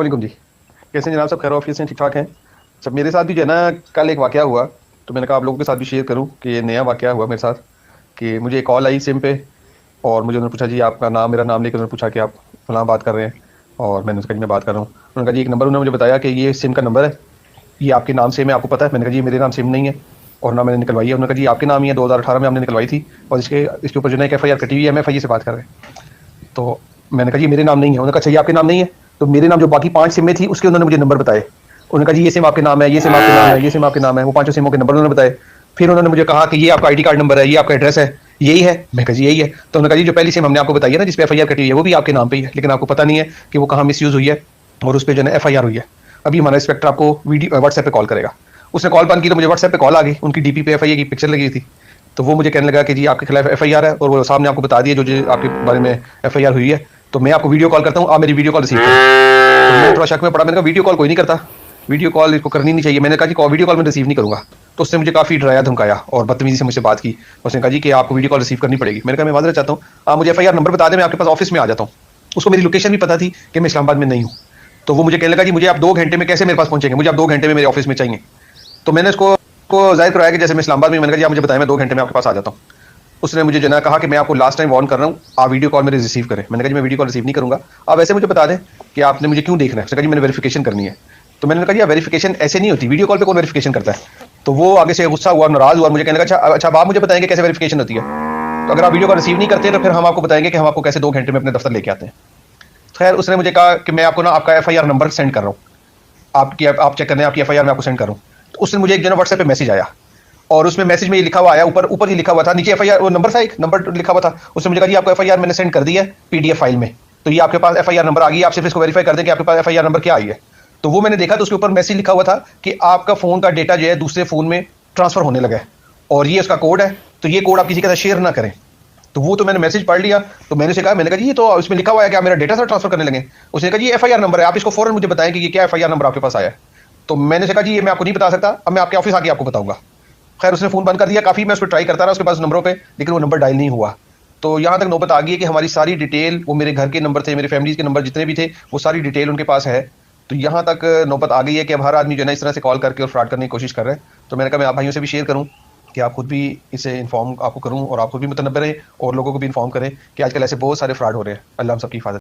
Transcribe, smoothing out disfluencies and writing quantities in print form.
वालेकुम जी। कैसे हैं जनाब? सब खैर ऑफिस हैं, ठीक ठाक हैं सब। मेरे साथ भी जो है ना, कल एक वाकया हुआ, तो मैंने कहा आप लोगों के साथ भी शेयर करूं कि ये नया वाकया हुआ मेरे साथ। कि मुझे एक कॉल आई सिम पे, और मुझे उन्होंने पूछा जी आपका नाम, मेरा नाम लेकर उन्होंने पूछा कि आप फलां बात कर रहे हैं। और मैंने उसका जी मैं बात कर रहा हूँ। उन्होंने कहा जी एक नंबर, उन्होंने मुझे बताया कि ये सिम का नंबर है, ये आपके नाम से, मैं आपको पता है। मैंने कहा जी मेरे नाम सिम नहीं है, और ना मैंने निकलवाई है। उन्होंने कहा जी आपके नाम ही है, 2018 में हमने निकलवाई थी, और इसके इसके ऊपर जो है एक FIR कटी हुई है, MFI से बात कर रहे हैं। तो मैंने कहा जी मेरे नाम नहीं है। उन्होंने कहा अच्छा ये आपके नाम नहीं है? तो मेरे नाम जो बाकी 5 सिम में थी उसके उन्होंने मुझे नंबर बताए। उन्होंने कहा जी ये सिम आपके नाम है, ये सिम आपके नाम है, ये सिम आपके नाम है। वो पांचों सिमों के नंबर उन्होंने बताए। फिर उन्होंने मुझे कहा कि ये आपका ID कार्ड नंबर है, ये आपका एड्रेस है, यही है? मैं कहा जी यही है। तो उन्होंने कहा जी जो पहली सिम हमने आपको बताई है ना, जिस पे FIR कटी हुई है, वो भी आपके नाम पे ही है, लेकिन आपको पता नहीं है कि वो कहाँ मिसयूज हुई है, और उस पर जो है FIR हुई है। अभी हमारा इंस्पेक्टर आपको वीडियो व्हाट्सएप पे कॉल करेगा। उसने कॉल बंद की तो मुझे व्हाट्सएप पे कॉल आ गई, उनकी DP पे FIR की पिक्चर लगी थी। तो वो मुझे कहने लगा कि जी आपके खिलाफ FIR है, और वो सामने आपको बता दिए जो जो आपके बारे में FIR हुई है। तो मैं आपको वीडियो कॉल करता हूँ, आप मेरी वीडियो कॉल रिसीव करें। तो मैं थोड़ा शक में पड़ा, मैंने कहा वीडियो कॉल कोई नहीं करता, वीडियो कॉल इसको करनी नहीं चाहिए। मैंने कहा जी वीडियो कॉल मैं रिसीव नहीं करूंगा। तो उसने मुझे काफ़ी डराया धमकाया और बदतमीजी से मुझसे बात की। उसने कहा जी कि आपको वीडियो कॉल रिसीव करनी पड़ेगी। मैंने कहा मैं माजरत चाहता हूँ, आप मुझे FIR नंबर बता दें, मैं आपके पास ऑफिस में आ जाता हूँ। उसको मेरी लोकेशन भी पता थी कि मैं इस्लामाबाद में नहीं हूँ। तो वो मुझे कहने लगा जी मुझे आप 2 घंटे में कैसे मेरे पास पहुंचेंगे, मुझे आप 2 घंटे में मेरे ऑफिस में चाहिए। तो मैंने उसको को जाहिर कराया कि जैसे मैं इस्लामाबाद में, मैंने कहा जी आप मुझे बताएं, मैं 2 घंटे में आपके पास आ जाता हूँ। उसने मुझे जो है कहा कि मैं आपको लास्ट टाइम वार्न कर रहा हूँ, आप वीडियो कॉल मेरे रिसीव करें। मैंने कहा जी मैं वीडियो कॉल रिसीव नहीं करूंगा, आप ऐसे मुझे बता दें कि आपने मुझे क्यों देखना है। उसने कहा जी मैंने वेरिफिकेशन करनी है। तो मैंने कहा जी वेरिफिकेशन ऐसे नहीं होती, वीडियो कॉल पे कौन वेरिफिकेशन करता है? तो वो आगे से गुस्सा हुआ, नाराज हुआ, मुझे कहने लगा अच्छा अच्छा अब आप मुझे बताएंगे कैसे वेरिफिकेशन होती है? तो अगर आप वीडियो कॉल रिसीव नहीं करते तो फिर हम आपको बताएंगे कि हम आपको कैसे 2 घंटे में अपने दफ्तर लेके आते हैं। खैर उसने मुझे कहा कि मैं आपको ना आपका FIR नंबर सेंड कर रहा हूँ, आपकी आप चेक करने, आपकी FIR मैं आपको सेंड कर रहा हूँ। तो उसने मुझे एक जो है व्हाट्सएप पे मैसेज आया, और उसमें मैसेज में ये लिखा हुआ आया, ऊपर ऊपर ये लिखा हुआ था, नीचे FIR वो नंबर था, एक नंबर लिखा हुआ था। उसने मुझे कहा जी आपको FIR मैंने सेंड कर दी है PDF फाइल में, तो ये आपके पास FIR नंबर आ गई, आप सिर्फ इसको वेरीफाई कर दें कि आपके पास FIR नंबर क्या आई है। तो वो मैंने देखा, तो उसके ऊपर मैसेज लिखा हुआ था कि आपका फोन का डेटा जो है दूसरे फोन में ट्रांसफर होने लगा है, और ये उसका कोड है, तो ये कोड आप किसी के साथ शेयर ना करें। तो वो तो मैंने मैसेज पढ़ लिया। तो मैंने कहा जी ये तो इसमें लिखा हुआ है कि आप मेरा डेटा सारा ट्रांसफर करने लगे। उसने कहा जी FIR नंबर है, आप इसको फौरन मुझे बताएं कि ये क्या FIR नंबर आपके पास आया है। तो मैंने कहा जी ये मैं आपको नहीं बता सकता, अब मैं आपके ऑफिस आके आपको बताऊंगा। खैर उसने फ़ोन बंद कर दिया। काफ़ी मैं उस पर ट्राई करता रहा उसके पास नंबरों पे, लेकिन वो नंबर डायल नहीं हुआ। तो यहाँ तक नौबत आ गई है कि हमारी सारी डिटेल, वो मेरे घर के नंबर थे, मेरे फैमिली के नंबर जितने भी थे, वो सारी डिटेल उनके पास है। तो यहाँ तक नौबत आ गई है कि अब हर आदमी जो है ना इस तरह से कॉल करके और फ्रॉड करने की कोशिश कर रहे हैं। तो मैंने कहा मैं आप भाइयों से भी शेयर करूँ कि आप खुद भी इसे इन्फॉर्म आपको करूँ, और आप खुद भी मुतनब्बे रहें और लोगों को भी इन्फॉर्म करें कि आजकल ऐसे बहुत सारे फ्रॉड हो रहे हैं। अल्लाह हम सबकी हिफाजत